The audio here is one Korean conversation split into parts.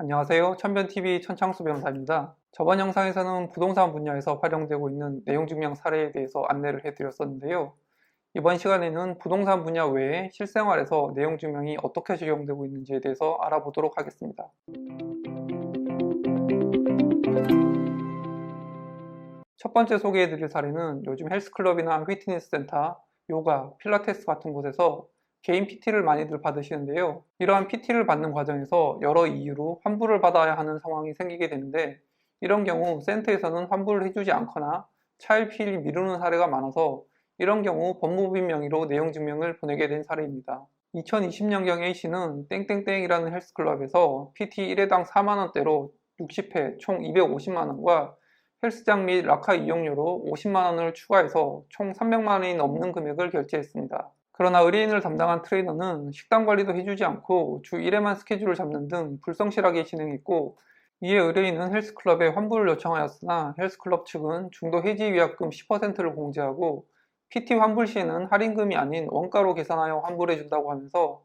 안녕하세요. 천변TV 천창수 변호사입니다. 저번 영상에서는 부동산 분야에서 활용되고 있는 내용증명 사례에 대해서 안내를 해드렸었는데요. 이번 시간에는 부동산 분야 외에 실생활에서 내용증명이 어떻게 적용되고 있는지에 대해서 알아보도록 하겠습니다. 첫 번째 소개해드릴 사례는 요즘 헬스클럽이나 피트니스 센터, 요가, 필라테스 같은 곳에서 개인 PT를 많이들 받으시는데요. 이러한 PT를 받는 과정에서 여러 이유로 환불을 받아야 하는 상황이 생기게 되는데, 이런 경우 센터에서는 환불을 해주지 않거나 차일피일 미루는 사례가 많아서 이런 경우 법무법인 명의로 내용증명을 보내게 된 사례입니다. 2020년경 A씨는 땡땡땡이라는 헬스클럽에서 PT 1회당 4만원대로 60회 총 250만원과 헬스장 및 라카 이용료로 50만원을 추가해서 총 300만원이 넘는 금액을 결제했습니다. 그러나 의뢰인을 담당한 트레이너는 식단 관리도 해주지 않고 주 1회만 스케줄을 잡는 등 불성실하게 진행했고, 이에 의뢰인은 헬스클럽에 환불을 요청하였으나 헬스클럽 측은 중도 해지 위약금 10%를 공제하고 PT 환불 시에는 할인금이 아닌 원가로 계산하여 환불해준다고 하면서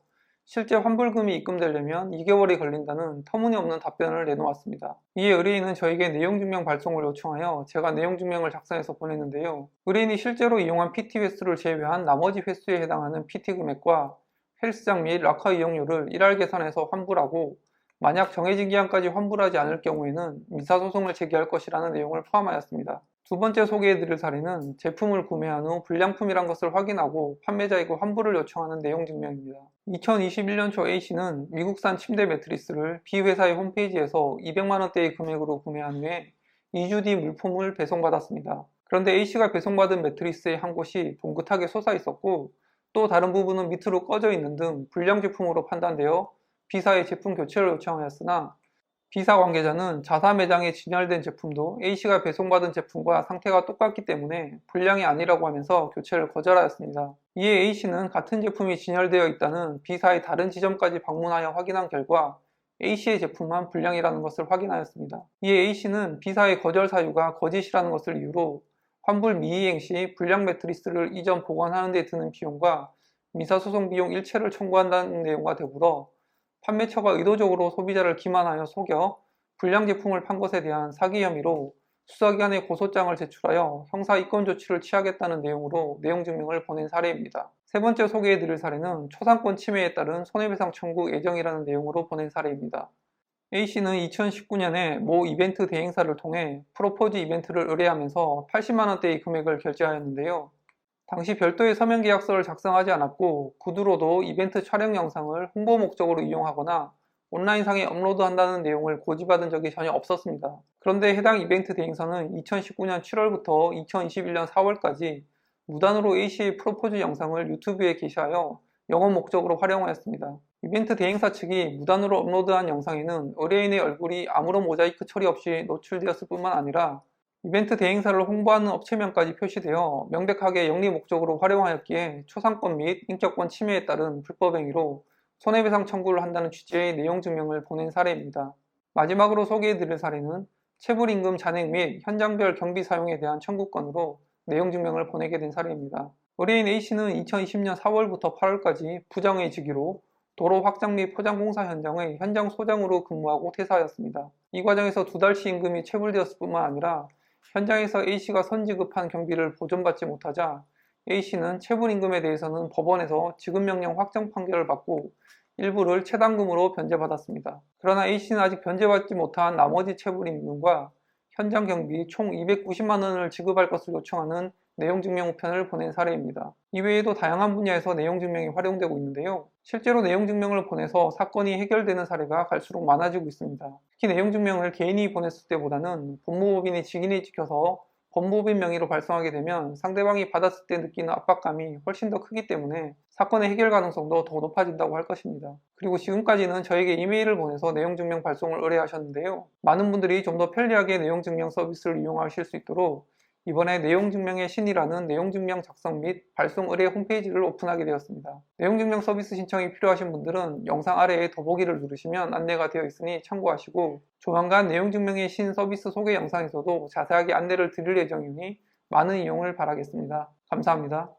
실제 환불금이 입금되려면 2개월이 걸린다는 터무니없는 답변을 내놓았습니다. 이에 의뢰인은 저에게 내용증명 발송을 요청하여 제가 내용증명을 작성해서 보냈는데요. 의뢰인이 실제로 이용한 PT 횟수를 제외한 나머지 횟수에 해당하는 PT 금액과 헬스장 및 라카 이용료를 일할 계산해서 환불하고, 만약 정해진 기한까지 환불하지 않을 경우에는 민사소송을 제기할 것이라는 내용을 포함하였습니다. 두 번째 소개해드릴 사례는 제품을 구매한 후 불량품이란 것을 확인하고 판매자에게 환불을 요청하는 내용증명입니다. 2021년 초 A씨는 미국산 침대 매트리스를 B회사의 홈페이지에서 200만원대의 금액으로 구매한 후에 2주 뒤 물품을 배송받았습니다. 그런데 A씨가 배송받은 매트리스의 한 곳이 봉긋하게 솟아 있었고, 또 다른 부분은 밑으로 꺼져 있는 등 불량 제품으로 판단되어 B사의 제품 교체를 요청하였으나, B사 관계자는 자사 매장에 진열된 제품도 A씨가 배송받은 제품과 상태가 똑같기 때문에 불량이 아니라고 하면서 교체를 거절하였습니다. 이에 A씨는 같은 제품이 진열되어 있다는 B사의 다른 지점까지 방문하여 확인한 결과 A씨의 제품만 불량이라는 것을 확인하였습니다. 이에 A씨는 B사의 거절 사유가 거짓이라는 것을 이유로 환불 미이행 시 불량 매트리스를 이전 보관하는 데 드는 비용과 민사소송 비용 일체를 청구한다는 내용과 더불어 판매처가 의도적으로 소비자를 기만하여 속여 불량 제품을 판 것에 대한 사기 혐의로 수사기관에 고소장을 제출하여 형사 입건 조치를 취하겠다는 내용으로 내용증명을 보낸 사례입니다. 세 번째 소개해드릴 사례는 초상권 침해에 따른 손해배상 청구 예정이라는 내용으로 보낸 사례입니다. A씨는 2019년에 모 이벤트 대행사를 통해 프로포즈 이벤트를 의뢰하면서 80만원대의 금액을 결제하였는데요. 당시 별도의 서면 계약서를 작성하지 않았고 구두로도 이벤트 촬영 영상을 홍보 목적으로 이용하거나 온라인상에 업로드한다는 내용을 고지받은 적이 전혀 없었습니다. 그런데 해당 이벤트 대행사는 2019년 7월부터 2021년 4월까지 무단으로 A씨의 프로포즈 영상을 유튜브에 게시하여 영업 목적으로 활용하였습니다. 이벤트 대행사 측이 무단으로 업로드한 영상에는 의뢰인의 얼굴이 아무런 모자이크 처리 없이 노출되었을 뿐만 아니라 이벤트 대행사를 홍보하는 업체명까지 표시되어 명백하게 영리 목적으로 활용하였기에 초상권 및 인격권 침해에 따른 불법 행위로 손해배상 청구를 한다는 취지의 내용증명을 보낸 사례입니다. 마지막으로 소개해드릴 사례는 체불임금 잔액 및 현장별 경비 사용에 대한 청구권으로 내용증명을 보내게 된 사례입니다. 의뢰인 A씨는 2020년 4월부터 8월까지 부정의 직위로 도로 확장 및 포장 공사 현장의 현장 소장으로 근무하고 퇴사하였습니다. 이 과정에서 2달치 임금이 체불되었을 뿐만 아니라 현장에서 A씨가 선지급한 경비를 보존받지 못하자 A씨는 체불임금에 대해서는 법원에서 지급명령 확정 판결을 받고 일부를 체당금으로 변제받았습니다. 그러나 A씨는 아직 변제받지 못한 나머지 체불임금과 현장 경비 총 290만원을 지급할 것을 요청하는 내용증명 우편을 보낸 사례입니다. 이외에도 다양한 분야에서 내용증명이 활용되고 있는데요. 실제로 내용증명을 보내서 사건이 해결되는 사례가 갈수록 많아지고 있습니다. 특히 내용증명을 개인이 보냈을 때보다는 법무법인이 직인이 지켜서 법무법인 명의로 발송하게 되면 상대방이 받았을 때 느끼는 압박감이 훨씬 더 크기 때문에 사건의 해결 가능성도 더 높아진다고 할 것입니다. 그리고 지금까지는 저에게 이메일을 보내서 내용증명 발송을 의뢰하셨는데요. 많은 분들이 좀 더 편리하게 내용증명 서비스를 이용하실 수 있도록 이번에 내용증명의 신이라는 내용증명 작성 및 발송 의뢰 홈페이지를 오픈하게 되었습니다. 내용증명 서비스 신청이 필요하신 분들은 영상 아래에 더보기를 누르시면 안내가 되어 있으니 참고하시고, 조만간 내용증명의 신 서비스 소개 영상에서도 자세하게 안내를 드릴 예정이니 많은 이용을 바라겠습니다. 감사합니다.